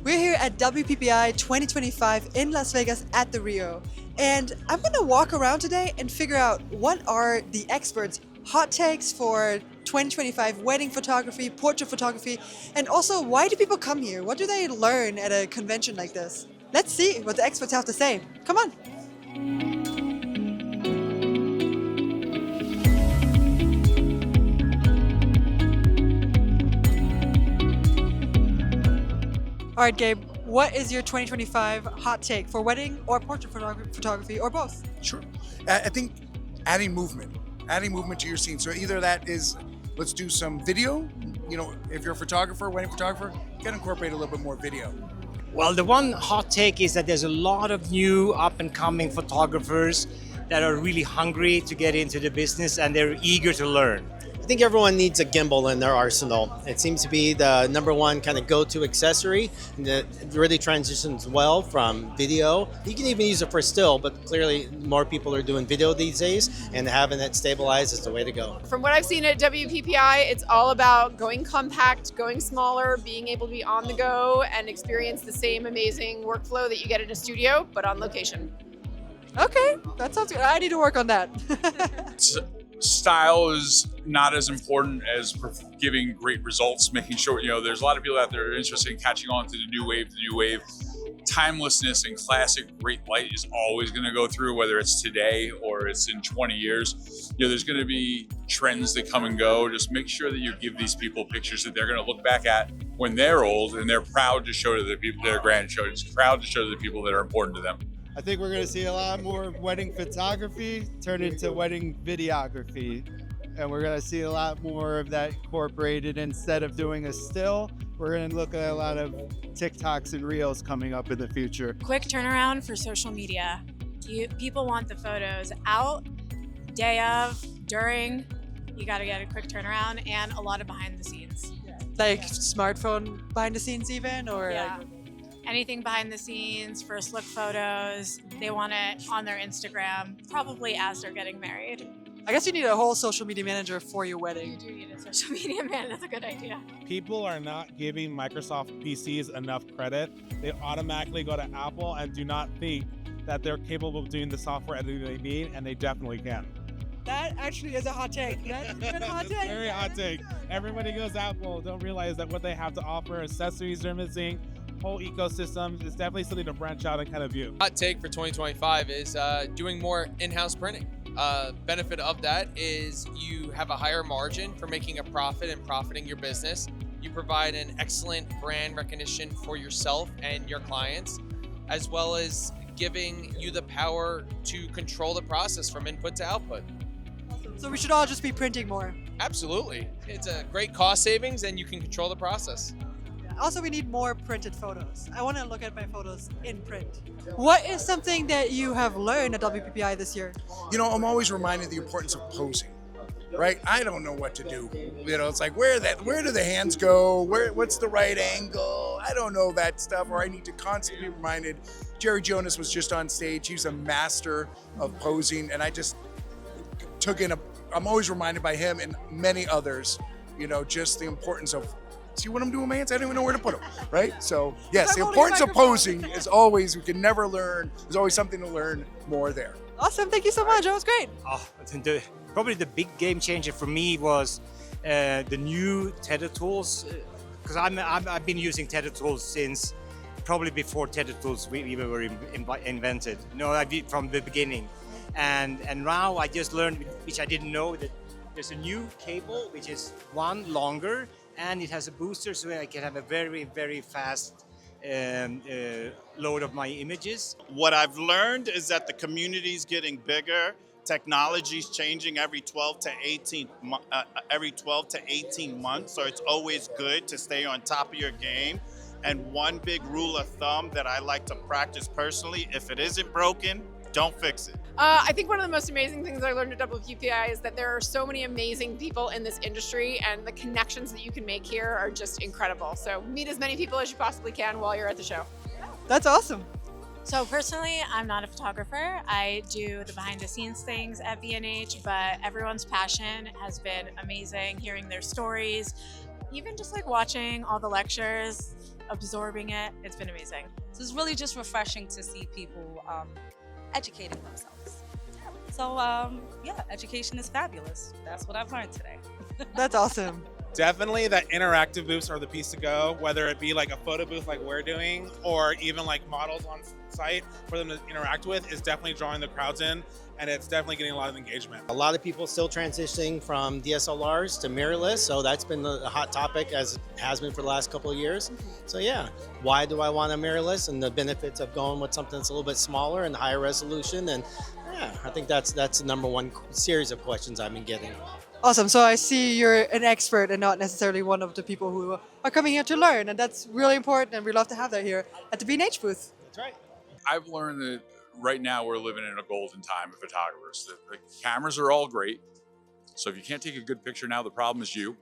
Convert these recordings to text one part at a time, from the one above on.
We're here at WPPI 2025 in Las Vegas at the Rio. And I'm going to walk around today and figure out what are the experts' hot takes for 2025 wedding photography, portrait photography, and also why do people come here? What do they learn at a convention like this? Let's see what the experts have to say. Come on. All right, Gabe, what is your 2025 hot take for wedding or portrait photography or both? Sure. I think adding movement to your scene. So either that is, let's do some video. You know, if you're a photographer, wedding photographer, you can incorporate a little bit more video. Well, the one hot take is that there's a lot of new up and coming photographers that are really hungry to get into the business and they're eager to learn. I think everyone needs a gimbal in their arsenal. It seems to be the number one kind of go-to accessory, and it really transitions well from video. You can even use it for still, but clearly more people are doing video these days, and having it stabilized is the way to go. From what I've seen at WPPI, it's all about going compact, going smaller, being able to be on the go and experience the same amazing workflow that you get in a studio, but on location. Okay, that sounds good. I need to work on that. Style is not as important as giving great results, making sure, there's a lot of people out there interested in catching on to the new wave. Timelessness and classic great light is always going to go through, whether it's today or it's in 20 years. There's going to be trends that come and go. Just make sure that you give these people pictures that they're going to look back at when they're old and they're proud to show to the people, their grandchildren, proud to show to the people that are important to them. I think we're going to see a lot more wedding photography turn into wedding videography. And we're going to see a lot more of that incorporated. Instead of doing a still, we're going to look at a lot of TikToks and Reels coming up in the future. Quick turnaround for social media. People want the photos out, day of, during. You got to get a quick turnaround and a lot of behind the scenes. Like smartphone behind the scenes even, or Yeah. like... Anything behind the scenes, first look photos, they want it on their Instagram, probably as they're getting married. I guess you need a whole social media manager for your You wedding. do need a social media man, that's a good idea. People are not giving Microsoft PCs enough credit. They automatically go to Apple and do not think that they're capable of doing the software editing they need, and they definitely can. That actually is a hot take. That's a good hot take. Very hot take. Everybody goes Apple, don't realize that what they have to offer, accessories they're missing, whole ecosystem is definitely something to branch out and kind of view. Hot take for 2025 is doing more in-house printing. Benefit of that is you have a higher margin for making a profit and profiting your business. You provide an excellent brand recognition for yourself and your clients, as well as giving you the power to control the process from input to output. So we should all just be printing more. Absolutely. It's a great cost savings and you can control the process. Also, we need more printed photos. I want to look at my photos in print. What is something that you have learned at WPPI this year? I'm always reminded of the importance of posing, right? I don't know what to do. It's like, where do the hands go? What's the right angle? I don't know that stuff, or I need to constantly be reminded. Jerry Jonas was just on stage. He's a master of posing, and I just I'm always reminded by him and many others, just the importance of, see what I'm doing, man? I don't even know where to put them, right? So, yes, the importance of posing is always, we can never learn. There's always something to learn more there. Awesome. Thank you so much. That was great. Probably the big game changer for me was the new tether tools, because I've been using tether tools since probably before tether tools even were invented. From the beginning. And now I just learned, which I didn't know, that there's a new cable which is longer, and it has a booster, so I can have a very, very fast load of my images. What I've learned is that the community is getting bigger. Technology's changing every 12 to 18 months, so it's always good to stay on top of your game. And one big rule of thumb that I like to practice personally: if it isn't broken, don't fix it. I think one of the most amazing things I learned at WPPI is that there are so many amazing people in this industry, and the connections that you can make here are just incredible. So meet as many people as you possibly can while you're at the show. That's awesome. So personally, I'm not a photographer. I do the behind the scenes things at V&H, but everyone's passion has been amazing, hearing their stories, even just like watching all the lectures absorbing it. It's been amazing. So it's really just refreshing to see people educating themselves. So yeah, education is fabulous. That's what I've learned today. That's awesome. Definitely that interactive booths are the piece to go, whether it be like a photo booth like we're doing, or even like models on site for them to interact with, is definitely drawing the crowds in, and it's definitely getting a lot of engagement. A lot of people still transitioning from DSLRs to mirrorless, so that's been a hot topic, as it has been for the last couple of years. So yeah, why do I want a mirrorless, and the benefits of going with something that's a little bit smaller and higher resolution, and yeah, I think that's the number one series of questions I've been getting. Awesome. So I see you're an expert and not necessarily one of the people who are coming here to learn, and that's really important, and we love to have that here at the B&H booth. That's right. I've learned that right now we're living in a golden time of photographers. The cameras are all great. So if you can't take a good picture now, the problem is you.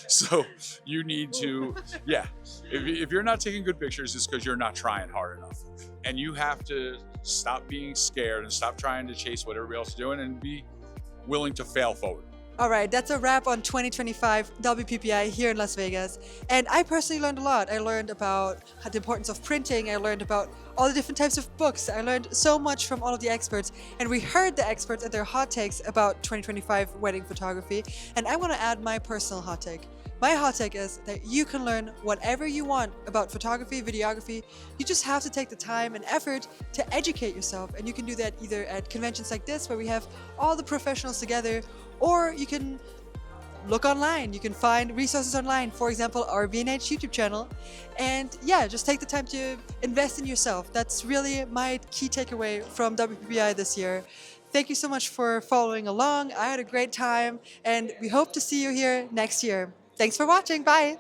So you need to, yeah. If you're not taking good pictures, it's because you're not trying hard enough. And you have to stop being scared and stop trying to chase what everybody else is doing and be willing to fail forward. All right, that's a wrap on 2025 WPPI here in Las Vegas. And I personally learned a lot. I learned about the importance of printing. I learned about all the different types of books. I learned so much from all of the experts. And we heard the experts and their hot takes about 2025 wedding photography. And I want to add my personal hot take. My hot take is that you can learn whatever you want about photography, videography. You just have to take the time and effort to educate yourself. And you can do that either at conventions like this, where we have all the professionals together, or you can look online. You can find resources online, for example, our B&H YouTube channel. And yeah, just take the time to invest in yourself. That's really my key takeaway from WPPI this year. Thank you so much for following along. I had a great time, and we hope to see you here next year. Thanks for watching. Bye.